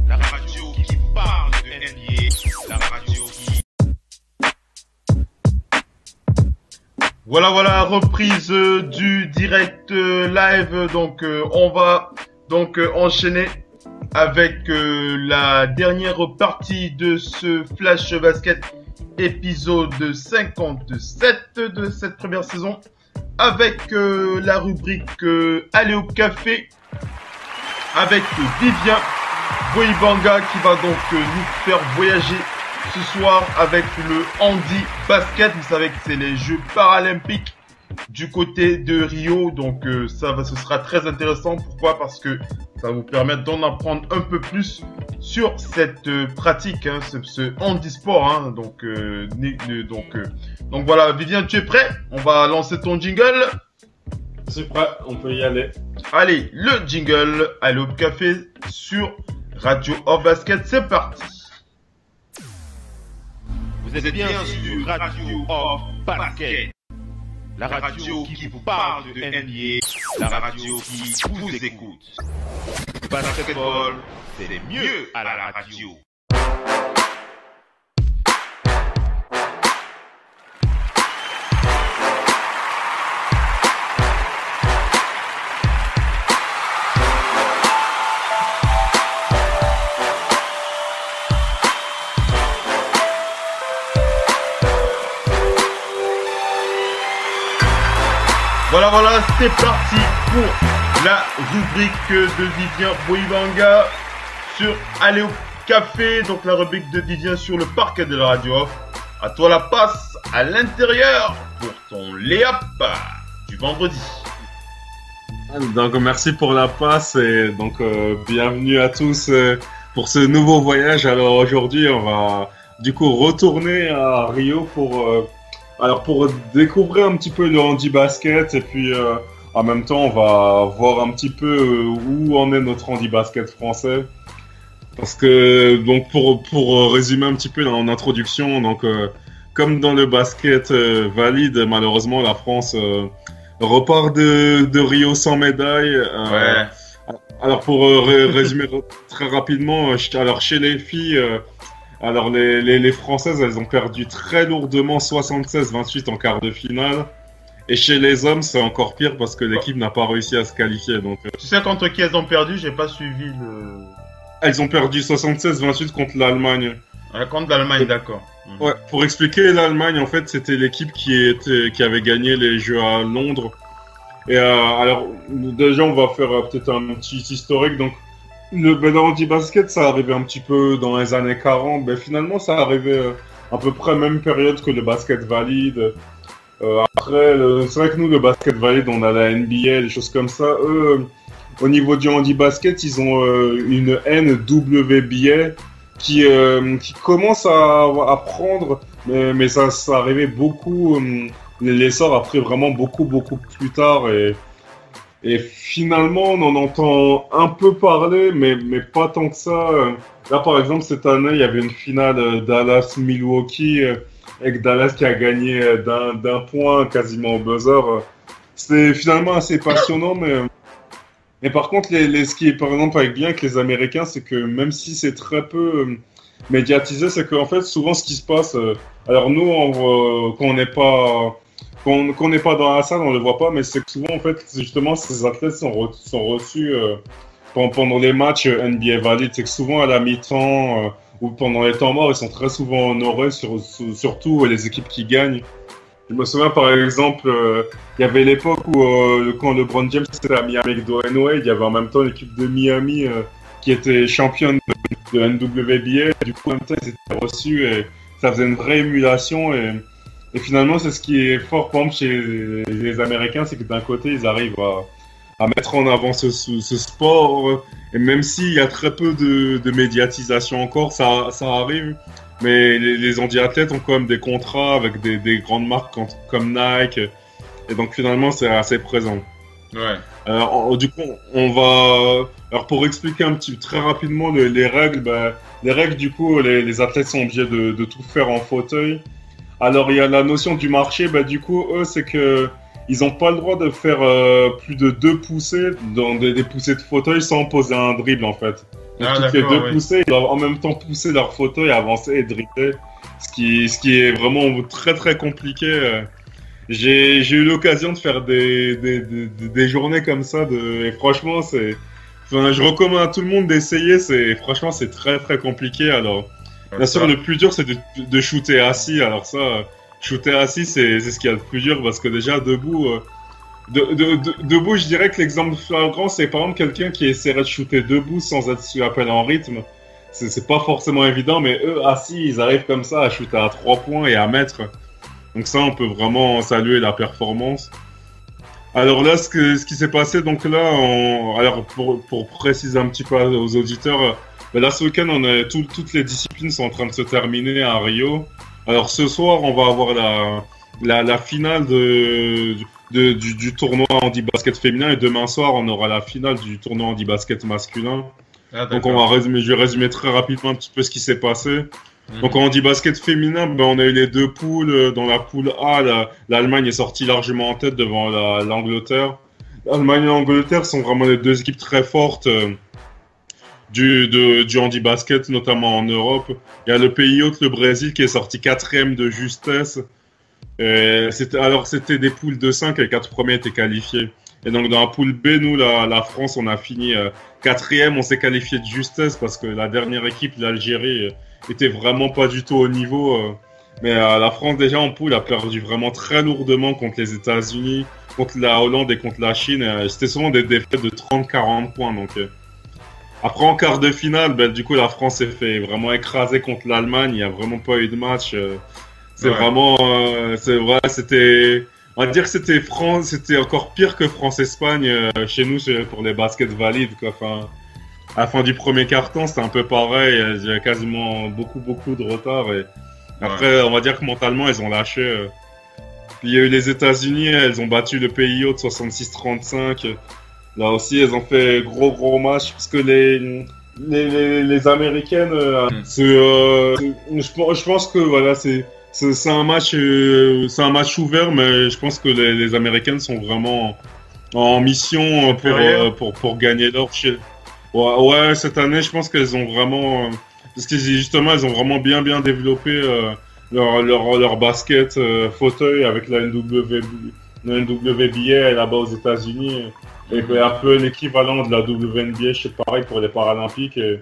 La radio qui vous parle de NBA. La radio qui... Voilà, reprise du direct live. Donc, on va enchaîner avec la dernière partie de ce Flash Basket épisode 57 de cette première saison avec la rubrique Allez au café avec Vivien Boibanga qui va donc nous faire voyager ce soir avec le handi basket. Vous savez que c'est les Jeux paralympiques du côté de Rio, donc ce sera très intéressant. Pourquoi? Parce que ça va vous permettre d'en apprendre un peu plus sur cette pratique, ce handisport. Hein. Donc voilà, Vivien, tu es prêt? On va lancer ton jingle. C'est prêt, on peut y aller. Allez, le jingle, Allez au café sur Radio Off Basket, c'est parti. Vous êtes bien sur Radio Off Basket. La radio qui vous parle de NBA. La radio qui vous écoute. Basketball, c'est mieux à la radio. Voilà, c'est parti pour la rubrique de Vivien Boibanga sur Allez au café, donc la rubrique de Vivien sur le parquet de la radio off. À toi la passe à l'intérieur pour ton layup du vendredi. Donc merci pour la passe et donc bienvenue à tous pour ce nouveau voyage. Alors aujourd'hui on va du coup retourner à Rio pour découvrir un petit peu le handi basket et puis en même temps on va voir un petit peu où en est notre handi basket français. Parce que donc pour résumer un petit peu en introduction, donc comme dans le basket valide, malheureusement la France repart de Rio sans médaille. Ouais. Alors pour résumer très rapidement, alors chez les filles. Alors les Françaises, elles ont perdu très lourdement 76-28 en quart de finale. Et chez les hommes, c'est encore pire parce que l'équipe n'a pas réussi à se qualifier. Donc, tu sais contre qui elles ont perdu? J'ai pas suivi le... Elles ont perdu 76-28 contre l'Allemagne. Contre l'Allemagne, d'accord. Ouais, pour expliquer, l'Allemagne, en fait, c'était l'équipe qui avait gagné les Jeux à Londres. Et alors, déjà, on va faire peut-être un petit historique. Donc, le handi basket, ça arrivait un petit peu dans les années 40. Ben, finalement, ça arrivait à peu près même période que le basket valide. Après, c'est vrai que nous, le basket valide, on a la NBA, des choses comme ça. Eux, au niveau du handi basket, ils ont une NWBA qui commence à prendre, mais ça arrivait beaucoup. L'essor a pris vraiment beaucoup plus tard et finalement, on en entend un peu parler, mais pas tant que ça. Là, par exemple, cette année, il y avait une finale Dallas-Milwaukee avec Dallas qui a gagné d'un point quasiment au buzzer. C'était finalement assez passionnant, mais par contre, ce qui est par exemple avec bien avec les Américains, c'est que même si c'est très peu médiatisé, c'est qu'en fait, souvent, ce qui se passe... alors nous, quand on n'est pas dans la salle, on le voit pas, mais c'est que souvent, en fait, justement, ces athlètes sont reçus pendant les matchs NBA Valid. C'est que souvent, à la mi-temps ou pendant les temps morts, ils sont très souvent honorés, surtout les équipes qui gagnent. Je me souviens, par exemple, il y avait l'époque où, quand LeBron James était à Miami avec Dwayne Wade, il y avait en même temps l'équipe de Miami qui était championne de NWBA. Du coup, en même temps, ils étaient reçus et ça faisait une vraie émulation et finalement, c'est ce qui est fort, par exemple, chez les Américains, c'est que d'un côté, ils arrivent à mettre en avant ce sport. Et même s'il y a très peu de médiatisation encore, ça arrive. Mais les handi-athlètes ont quand même des contrats avec des grandes marques comme Nike. Et donc, finalement, c'est assez présent. Ouais. Alors, du coup, on va... Alors, pour expliquer très rapidement les règles, les règles, du coup, les athlètes sont obligés de tout faire en fauteuil. Alors, il y a la notion du marché. Du coup, eux, c'est que ils n'ont pas le droit de faire plus de 2 poussées dans des poussées de fauteuil sans poser un dribble, en fait. Donc, toutes les deux poussées, ils doivent en même temps pousser leur fauteuil, avancer et dribbler. Ce qui est vraiment très très compliqué. J'ai eu l'occasion de faire des journées comme ça. Et franchement, je recommande à tout le monde d'essayer. Franchement, c'est très très compliqué. Alors, bien sûr, le plus dur, c'est de shooter assis. Alors ça, shooter assis, c'est ce qu'il y a de plus dur parce que déjà, debout... Debout, je dirais que l'exemple flagrant, c'est par exemple quelqu'un qui essaierait de shooter debout sans être ce qu'on appelle en rythme. C'est pas forcément évident, mais eux, assis, ils arrivent comme ça à shooter à 3 points et à mettre. Donc ça, on peut vraiment saluer la performance. Alors là, ce qui s'est passé, donc là, alors pour préciser un petit peu aux auditeurs, là, ce week-end, toutes les disciplines sont en train de se terminer à Rio. Alors ce soir, on va avoir la finale du tournoi handi-basket féminin et demain soir on aura la finale du tournoi handi-basket masculin. Donc je vais résumer très rapidement un petit peu ce qui s'est passé. Donc en handi-basket féminin, on a eu les deux poules. Dans la poule A, l'Allemagne est sortie largement en tête devant l'Angleterre. L'Allemagne et l'Angleterre sont vraiment les deux équipes très fortes du handi-basket, notamment en Europe. Il y a le pays hôte, le Brésil, qui est sorti 4e de justesse. C'était des poules de 5 et les 4 premiers étaient qualifiés. Et donc dans la poule B, nous, la France, on a fini 4e, on s'est qualifié de justesse parce que la dernière équipe, l'Algérie, était vraiment pas du tout au niveau. Mais la France, déjà en poule, a perdu vraiment très lourdement contre les États-Unis, contre la Hollande et contre la Chine. C'était souvent des défaites de 30-40 points. Donc, après, en quart de finale, du coup, la France s'est fait vraiment écraser contre l'Allemagne. Il n'y a vraiment pas eu de match. Vraiment, c'était, on va dire que c'était encore pire que France-Espagne chez nous pour les baskets valides, quoi. Enfin, à la fin du premier quart-temps, c'était un peu pareil. Il y avait quasiment beaucoup de retard. Et après, on va dire que mentalement, elles ont lâché. Puis il y a eu les États-Unis, elles ont battu le pays hôte 66-35. Là aussi, elles ont fait gros match parce que les Américaines, je pense que voilà, c'est un match ouvert, mais je pense que les Américaines sont vraiment en mission pour gagner l'or. Ouais, cette année, je pense qu'elles ont vraiment, parce que justement, elles ont vraiment bien développé leur basket fauteuil avec la NWBA là-bas aux États-Unis, et un peu l'équivalent de la WNBA, je sais pareil pour les Paralympiques. Et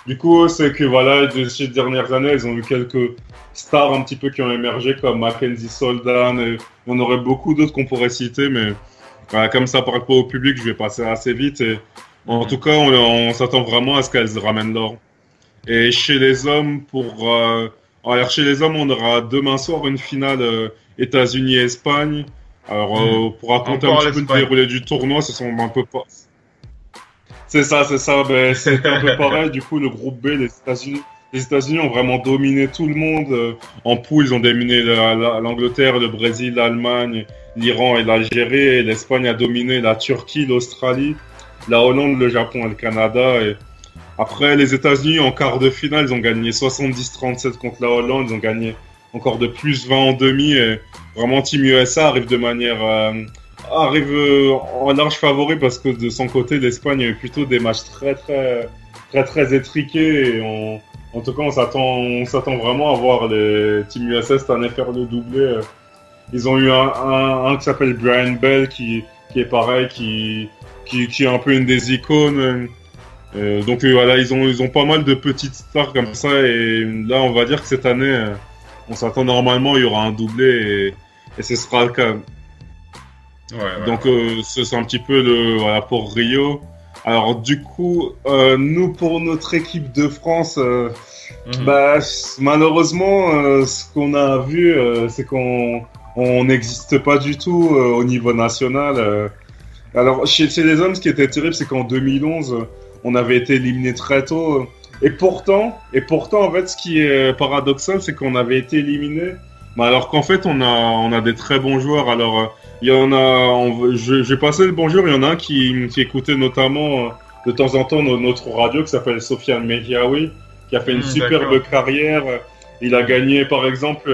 du coup, c'est que voilà, ces dernières années, elles ont eu quelques stars un petit peu qui ont émergé comme Mackenzie Soldan. Et on aurait beaucoup d'autres qu'on pourrait citer, mais voilà, comme ça parle pas au public, je vais passer assez vite. Et en tout cas, on s'attend vraiment à ce qu'elles ramènent l'or. Et chez les hommes, alors chez les hommes, on aura demain soir une finale États-Unis-Espagne. Alors pour raconter un petit peu le déroulé du tournoi, ce sont un peu pas. C'est ça. C'est un peu pareil. Du coup, le groupe B, les États-Unis ont vraiment dominé tout le monde. En poule, ils ont dominé l'Angleterre, le Brésil, l'Allemagne, l'Iran et l'Algérie. Et l'Espagne a dominé la Turquie, l'Australie, la Hollande, le Japon et le Canada. Et après, les États-Unis, en quart de finale, ils ont gagné 70-37 contre la Hollande. Ils ont gagné encore de plus 20 en demi. Et vraiment, Team USA arrive de manière... arrive en large favori parce que de son côté, l'Espagne a eu plutôt des matchs très étriqués. Et en tout cas, on s'attend vraiment à voir les Team USA cette année faire le doublé. Ils ont eu un qui s'appelle Brian Bell qui est pareil, qui est un peu une des icônes. Donc voilà, ils ont pas mal de petites stars comme ça. Et là, on va dire que cette année, on s'attend normalement, il y aura un doublé et ce sera le cas. Ouais. Donc c'est un petit peu voilà pour Rio. Alors du coup, nous pour notre équipe de France, malheureusement, ce qu'on a vu, c'est qu'on n'existe pas du tout au niveau national. Alors chez les hommes, ce qui était terrible, c'est qu'en 2011, on avait été éliminé très tôt. Et pourtant, en fait, ce qui est paradoxal, c'est qu'on avait été éliminé, alors qu'en fait, on a des très bons joueurs. Alors il y en a, je vais passer le bonjour. Il y en a un qui écoutait notamment de temps en temps notre radio, qui s'appelle Sofiane Mehiaoui, qui a fait une superbe carrière. Il a gagné, par exemple,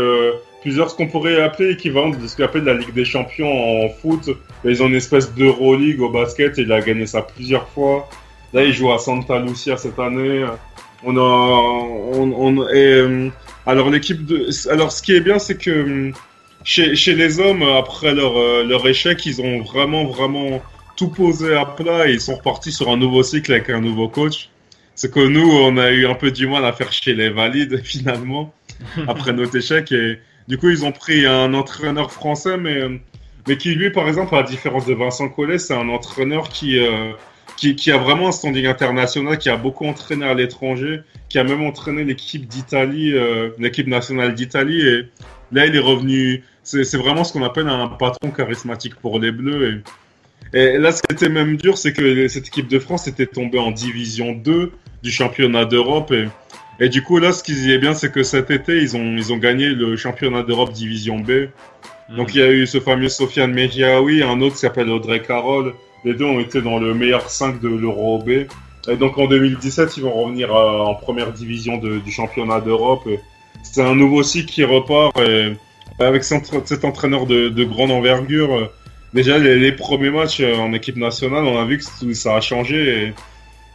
plusieurs, ce qu'on pourrait appeler équivalent de ce qu'on appelle la Ligue des Champions en foot. Ils ont une espèce d'Euroleague au basket et il a gagné ça plusieurs fois. Là, ils jouent à Santa Lucia cette année. Alors ce qui est bien, c'est que chez les hommes, après leur échec, ils ont vraiment tout posé à plat et ils sont repartis sur un nouveau cycle avec un nouveau coach. C'est que nous, on a eu un peu du mal à faire chez les valides finalement après notre échec, et du coup ils ont pris un entraîneur français, mais qui lui, par exemple, à la différence de Vincent Collet, c'est un entraîneur qui a vraiment un standing international, qui a beaucoup entraîné à l'étranger, qui a même entraîné l'équipe d'Italie, l'équipe nationale d'Italie, et là il est revenu. C'est vraiment ce qu'on appelle un patron charismatique pour les Bleus. Et là, ce qui était même dur, c'est que cette équipe de France était tombée en division 2 du championnat d'Europe. Et du coup, là, ce qui est bien, c'est que cet été, ils ont gagné le championnat d'Europe division B. Donc, il y a eu ce fameux Sofiane Mehiaoui, un autre qui s'appelle Audrey Carroll. Les deux ont été dans le meilleur 5 de l'Euro B. Et donc, en 2017, ils vont revenir en première division du championnat d'Europe. C'est un nouveau cycle qui repart. Et avec cet entraîneur de grande envergure, déjà, les premiers matchs en équipe nationale, on a vu que ça a changé.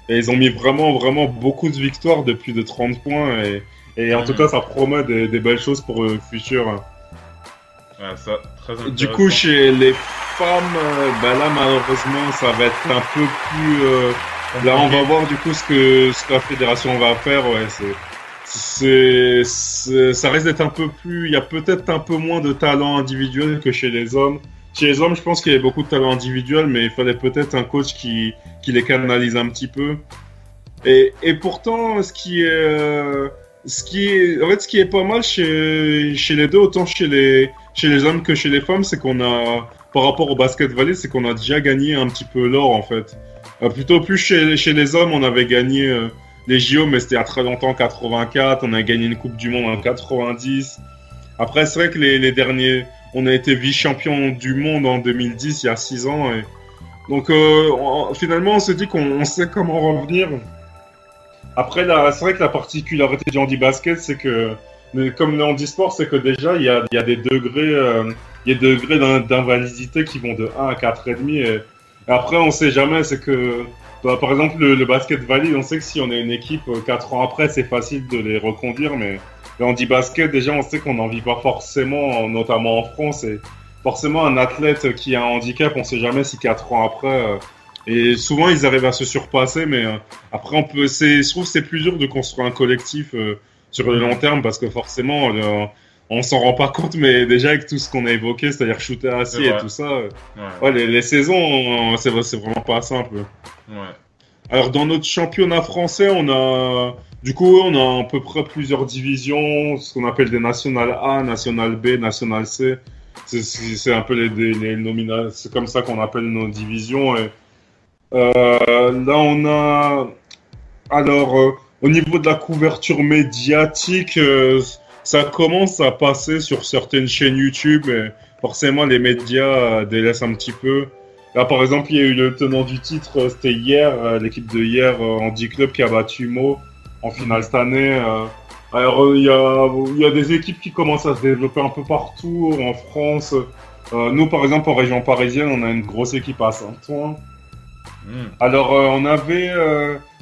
Et ils ont mis vraiment beaucoup de victoires de plus de 30 points. Et en tout cas, ça promet des belles choses pour le futur. Ouais, ça, très intéressant. Du coup, chez les femmes, là, malheureusement, ça va être un peu plus... là, on va voir du coup ce que la fédération va faire. Ouais, ça risque d'être un peu plus... Il y a peut-être un peu moins de talent individuel que chez les hommes. Chez les hommes, je pense qu'il y a beaucoup de talent individuel, mais il fallait peut-être un coach qui les canalise un petit peu. Et pourtant, ce qui est pas mal chez les deux, autant chez les hommes que chez les femmes, c'est qu'on a, par rapport au basket valide, c'est qu'on a déjà gagné un petit peu l'or, en fait. Plutôt plus chez les hommes, on avait gagné les JO, mais c'était il y a très longtemps, 84. On a gagné une Coupe du Monde en 90. Après, c'est vrai que les derniers, on a été vice-champion du monde en 2010, il y a 6 ans. Et... Donc, finalement, on se dit qu'on sait comment revenir. Après, c'est vrai que la particularité du handi-basket, c'est que, comme le handisport, c'est que déjà, il y a des degrés d'invalidité qui vont de 1 à 4,5. Et après, on sait jamais, c'est que, par exemple, le basket valide, on sait que si on est une équipe 4 ans après, c'est facile de les reconduire, mais le handi-basket, déjà, on sait qu'on n'en vit pas forcément, notamment en France. Et forcément, un athlète qui a un handicap, on sait jamais si 4 ans après... et souvent, ils arrivent à se surpasser, mais après, je trouve que c'est plus dur de construire un collectif sur le long terme, parce que forcément, on s'en rend pas compte, mais déjà avec tout ce qu'on a évoqué, c'est-à-dire shooter assis et tout ça, les saisons, c'est vraiment pas simple. Ouais. Alors, dans notre championnat français, on a à peu près plusieurs divisions, ce qu'on appelle des nationales A, nationales B, nationales C. C'est un peu les nominations, c'est comme ça qu'on appelle nos divisions. Et là, on a... Alors, au niveau de la couverture médiatique, ça commence à passer sur certaines chaînes YouTube. Et forcément, les médias délaissent un petit peu. Là, par exemple, il y a eu le tenant du titre, c'était hier, l'équipe de hier, Handi Club, qui a battu Meaux en finale cette année. Alors, il y a des équipes qui commencent à se développer un peu partout en France. Nous, par exemple, en région parisienne, on a une grosse équipe à Saint-Ouen. Alors,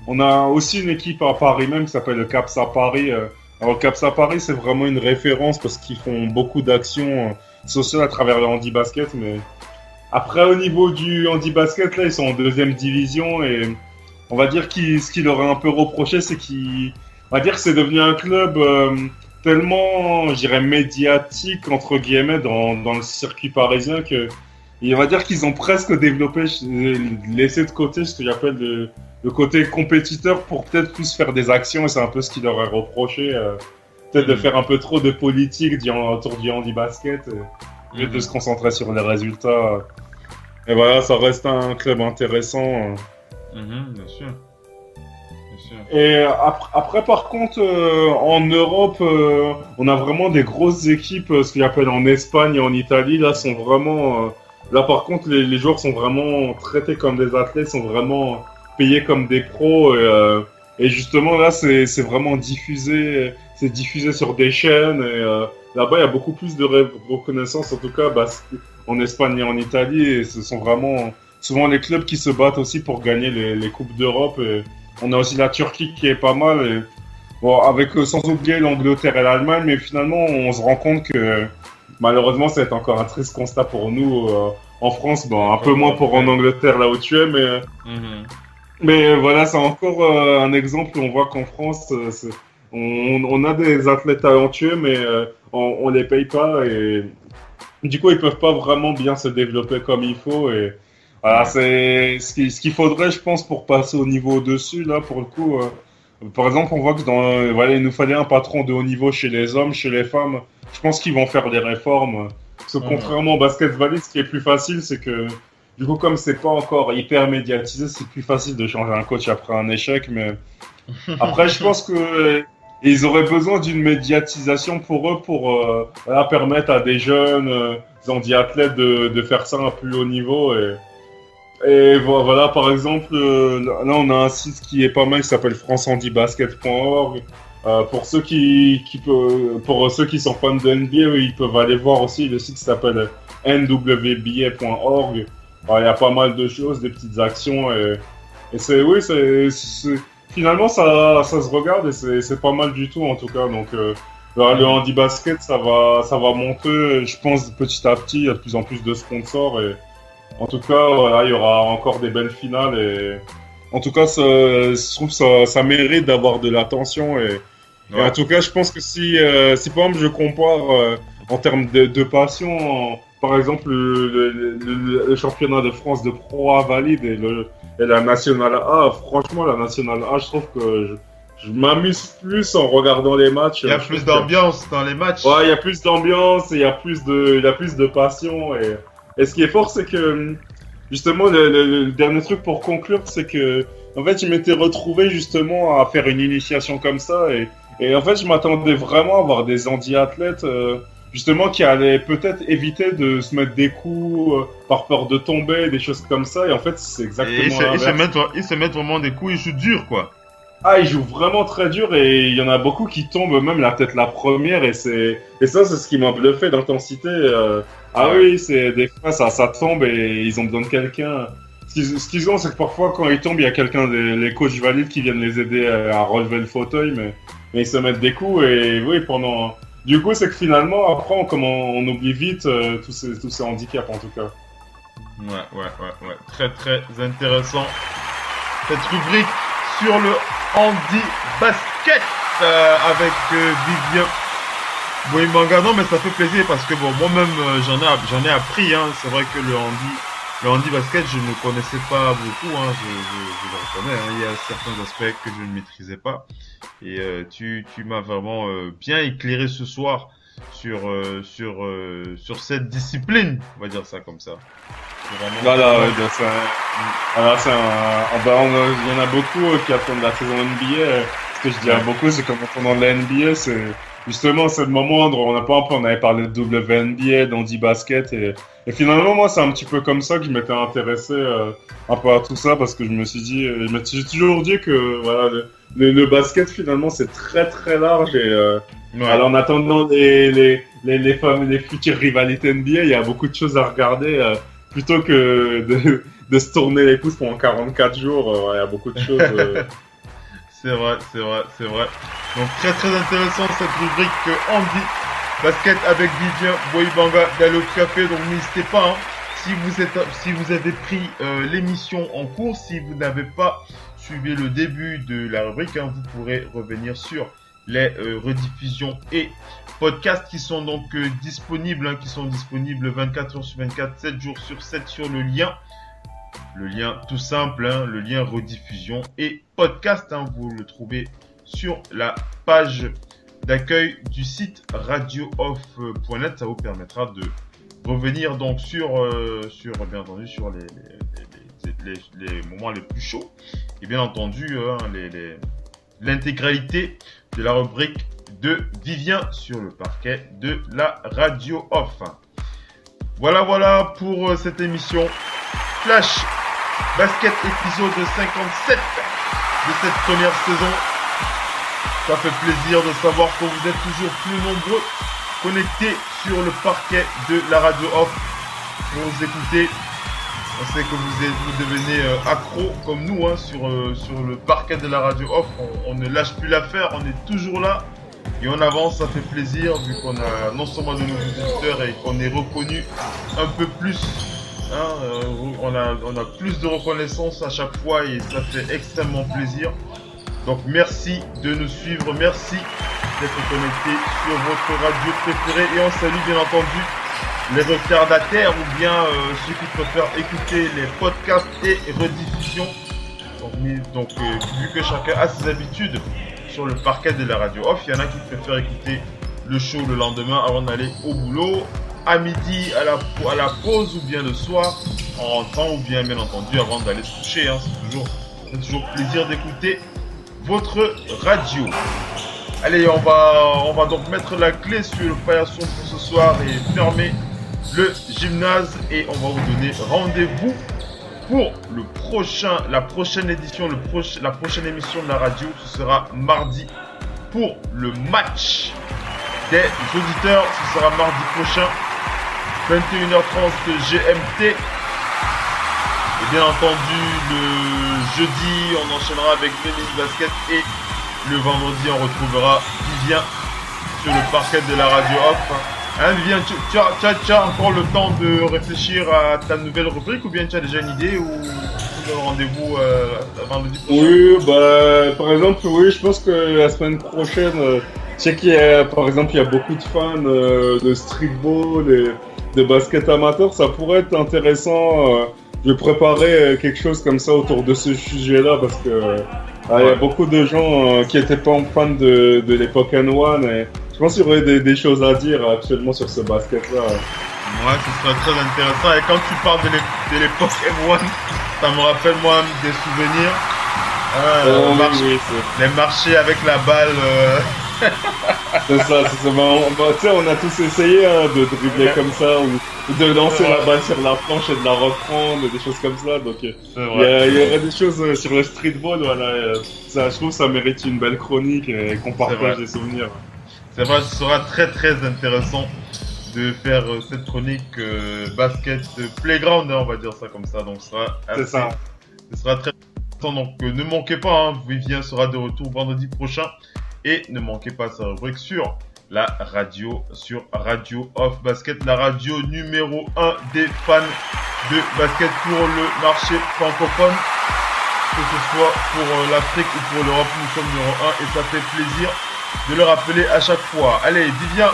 on a aussi une équipe à Paris même qui s'appelle le CAPSA Paris. Alors, le CAPSA Paris, c'est vraiment une référence parce qu'ils font beaucoup d'actions sociales à travers le handi-basket. Mais après, au niveau du handi-basket, là, ils sont en 2e division et on va dire ce qu'il leur a un peu reproché, c'est on va dire que c'est devenu un club tellement, je dirais, médiatique, entre guillemets, dans le circuit parisien que... Et on va dire qu'ils ont presque développé, laissé de côté ce que j'appelle le côté compétiteur pour peut-être plus faire des actions, et c'est un peu ce qui leur est reproché, peut-être de faire un peu trop de politique autour du handi-basket, au lieu de se concentrer sur les résultats. Et voilà, ça reste un club intéressant. Bien sûr. Et après, par contre, en Europe, on a vraiment des grosses équipes, ce qu'ils appellent en Espagne et en Italie, là, sont vraiment... Là, par contre, les joueurs sont vraiment traités comme des athlètes, sont vraiment payés comme des pros. Et justement, là, c'est vraiment diffusé. C'est diffusé sur des chaînes. Et là-bas, il y a beaucoup plus de reconnaissance, en tout cas, en Espagne et en Italie. Et ce sont vraiment souvent les clubs qui se battent aussi pour gagner les Coupes d'Europe. Et on a aussi la Turquie qui est pas mal. Et, bon, avec sans oublier l'Angleterre et l'Allemagne, mais finalement, on se rend compte que malheureusement, ça va être encore un triste constat pour nous en France. Bon, un peu moins pour en Angleterre, là où tu es, mais... Mais voilà, c'est encore un exemple où on voit qu'en France, on a des athlètes talentueux, mais on les paye pas et du coup, ils peuvent pas vraiment bien se développer comme il faut. Et voilà, c'est ce qu'il faudrait, je pense, pour passer au niveau au-dessus, là, pour le coup. Par exemple, on voit que voilà, il nous fallait un patron de haut niveau chez les hommes, chez les femmes. Je pense qu'ils vont faire des réformes. Parce que contrairement au basket valide, ce qui est plus facile, c'est que du coup, comme c'est pas encore hyper médiatisé, c'est plus facile de changer un coach après un échec. Mais après, je pense que ils auraient besoin d'une médiatisation pour eux, pour voilà, permettre à des jeunes athlètes de faire ça à un plus haut niveau. Et voilà, par exemple, là, on a un site qui est pas mal, qui s'appelle francehandibasket.org. Pour ceux pour ceux qui sont fans de NBA, ils peuvent aller voir aussi le site qui s'appelle nwba.org. Il y a pas mal de choses, des petites actions et finalement ça se regarde et c'est pas mal du tout en tout cas. Donc le handibasket ça va monter, je pense petit à petit, il y a de plus en plus de sponsors et en tout cas voilà, il y aura encore des belles finales et en tout cas je trouve ça mérite d'avoir de l'attention et en tout cas je pense que si par exemple je compare en termes de passion, par exemple, le championnat de France de Pro A valide et la Nationale A, franchement, la Nationale A, je trouve que je m'amuse plus en regardant les matchs. Il y a plus d'ambiance dans les matchs. Ouais, il y a plus d'ambiance et il y a plus de passion. Et ce qui est fort, c'est que, justement, le dernier truc pour conclure, c'est que, en fait, je m'étais retrouvé justement à faire une initiation comme ça et en fait, je m'attendais vraiment à avoir des handi-athlètes justement qui allaient peut-être éviter de se mettre des coups par peur de tomber, des choses comme ça. Et en fait, c'est exactement ils se mettent vraiment des coups, ils jouent dur, quoi. Ah, ils jouent vraiment très dur et il y en a beaucoup qui tombent même la tête la première et ça, c'est ce qui m'a bluffé d'intensité. Oui, c'est des fois ça tombe et ils ont besoin de quelqu'un. Ce qu'ils ont, c'est que parfois quand ils tombent, il y a quelqu'un, les coachs valides qui viennent les aider à relever le fauteuil, mais ils se mettent des coups et oui, pendant... Du coup, c'est que finalement, après, on oublie vite tous ces handicaps, en tout cas. Ouais. Très, très intéressant. Cette rubrique sur le handi-basket avec Vivien Boimanga. Non, mais ça fait plaisir parce que bon, moi-même, j'en ai appris. Hein. C'est vrai que le handi-basket, je ne connaissais pas beaucoup. Hein. Je le reconnais. Hein. Il y a certains aspects que je ne maîtrisais pas. Et tu m'as vraiment bien éclairé ce soir sur cette discipline, on va dire ça comme ça. Voilà, ouais, il y en a beaucoup qui attendent la saison NBA. Ce que je dis à beaucoup, c'est qu'en attendant la NBA, c'est justement c'est le moment où on avait parlé de WNBA, d'handi-basket et finalement moi c'est un petit peu comme ça que je m'étais intéressé un peu à tout ça parce que je me suis dit, j'ai toujours dit que voilà le basket finalement c'est très très large et alors en attendant les futures rivalités NBA, il y a beaucoup de choses à regarder plutôt que de se tourner les pouces pendant 44 jours, il y a beaucoup de choses. C'est vrai. Donc très très intéressant cette rubrique handi basket avec Vivien Boimanga d'Allo Café. Donc n'hésitez pas, hein, si vous avez pris l'émission en cours, si vous n'avez pas suivi le début de la rubrique, hein, vous pourrez revenir sur les rediffusions et podcasts qui sont donc disponibles, hein, qui sont disponibles 24 heures sur 24, 7 jours sur 7 sur le lien. Le lien tout simple, hein, le lien rediffusion et podcast, hein, vous le trouvez sur la page d'accueil du site radiooff.net. Ça vous permettra de revenir donc sur bien entendu sur les moments les plus chauds et bien entendu hein, l'intégralité de la rubrique de Vivien sur le parquet de la Radio Off. Voilà pour cette émission Flash Basket épisode 57 de cette première saison. Ça fait plaisir de savoir que vous êtes toujours plus nombreux connectés sur le parquet de la Radio Off pour nous écouter. On sait que vous devenez accro comme nous hein, sur le parquet de la radio off. On ne lâche plus l'affaire, on est toujours là et on avance, ça fait plaisir vu qu'on a non seulement de nouveaux auditeurs et qu'on est reconnu un peu plus. Hein, on a plus de reconnaissance à chaque fois et ça fait extrêmement plaisir. Donc merci de nous suivre, merci d'être connecté sur votre radio préférée et on salue bien entendu les retardataires ou bien ceux qui préfèrent écouter les podcasts et rediffusions. Donc vu que chacun a ses habitudes sur le parquet de la radio off, il y en a qui préfèrent écouter le show le lendemain avant d'aller au boulot, à midi, à la pause ou bien le soir, en rentrant ou bien entendu avant d'aller se coucher. Hein. C'est toujours plaisir d'écouter votre radio. Allez, on va donc mettre la clé sur le paillasson pour ce soir et fermer le gymnase et on va vous donner rendez-vous pour la prochaine édition, la prochaine émission de la radio. Ce sera mardi pour le match des auditeurs. Ce sera mardi prochain, 21h30 GMT. Et bien entendu, le jeudi, on enchaînera avec le mini basket et le vendredi, on retrouvera Vivien sur le parquet de la radio off. Hein, Vivien, tu as encore le temps de réfléchir à ta nouvelle rubrique ou bien tu as déjà une idée ou tu donnes rendez-vous vendredi prochain? Oui, bah, par exemple, oui, je pense que la semaine prochaine, je sais qu'il y a, par exemple, il y a beaucoup de fans de streetball et de basket amateur. Ça pourrait être intéressant de préparer quelque chose comme ça autour de ce sujet-là parce que il y a beaucoup de gens qui étaient pas fans de l'époque N1 et je pense qu'il y aurait des choses à dire actuellement sur ce basket-là. Ouais, ce serait très intéressant. Et quand tu parles de l'époque M1, ça me rappelle moi des souvenirs. Les marchés avec la balle. C'est ça. On a tous essayé de dribbler comme ça ou de lancer la balle sur la planche et de la reprendre, des choses comme ça. Donc il y aurait des choses sur le streetball. Voilà, ça, je trouve que ça mérite une belle chronique et qu'on partage des souvenirs. C'est vrai, ce sera très très intéressant de faire cette chronique basket playground, hein, on va dire ça comme ça. Donc ce sera très intéressant. Donc ne manquez pas, hein, Vivien sera de retour vendredi prochain et ne manquez pas sa rubrique sur la radio, sur Radio Off Basket, la radio numéro 1 des fans de basket pour le marché francophone. Que ce soit pour l'Afrique ou pour l'Europe, nous sommes numéro 1 et ça fait plaisir de le rappeler à chaque fois. Allez, Vivien,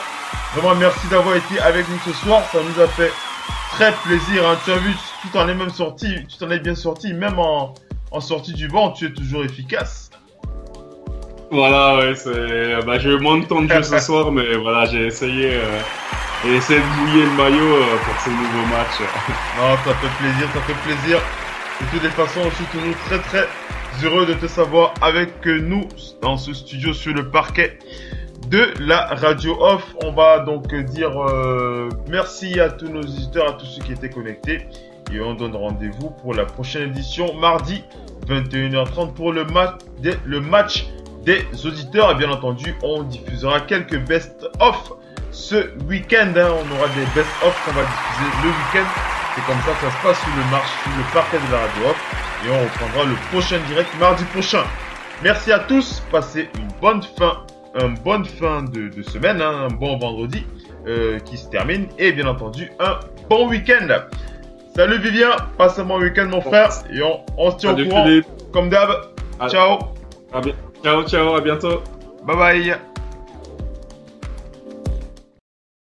vraiment merci d'avoir été avec nous ce soir, ça nous a fait très plaisir. Hein. Tu as vu, tu t'en es bien sorti, même en sortie du banc, tu es toujours efficace. Voilà, ouais, j'ai eu moins de temps de jeu ce soir, mais voilà, j'ai essayé de mouiller le maillot pour ce nouveau match. Non, ça fait plaisir. De toutes les façons, je suis toujours très très heureux de te savoir avec nous dans ce studio sur le parquet de la radio off. On va donc dire merci à tous nos visiteurs, à tous ceux qui étaient connectés et on donne rendez-vous pour la prochaine édition mardi 21h30 pour le match des auditeurs et bien entendu on diffusera quelques best-of ce week-end. Hein. On aura des best-of qu'on va diffuser le week-end. C'est comme ça que ça se passe sur le parquet de la radio off et on reprendra le prochain direct mardi prochain. Merci à tous, passez une bonne fin de semaine, hein, un bon vendredi qui se termine et bien entendu un bon week-end. Salut Vivien, passe un bon week-end mon frère et on se tient au courant comme d'hab. Ciao. Ciao, à bientôt. Bye bye.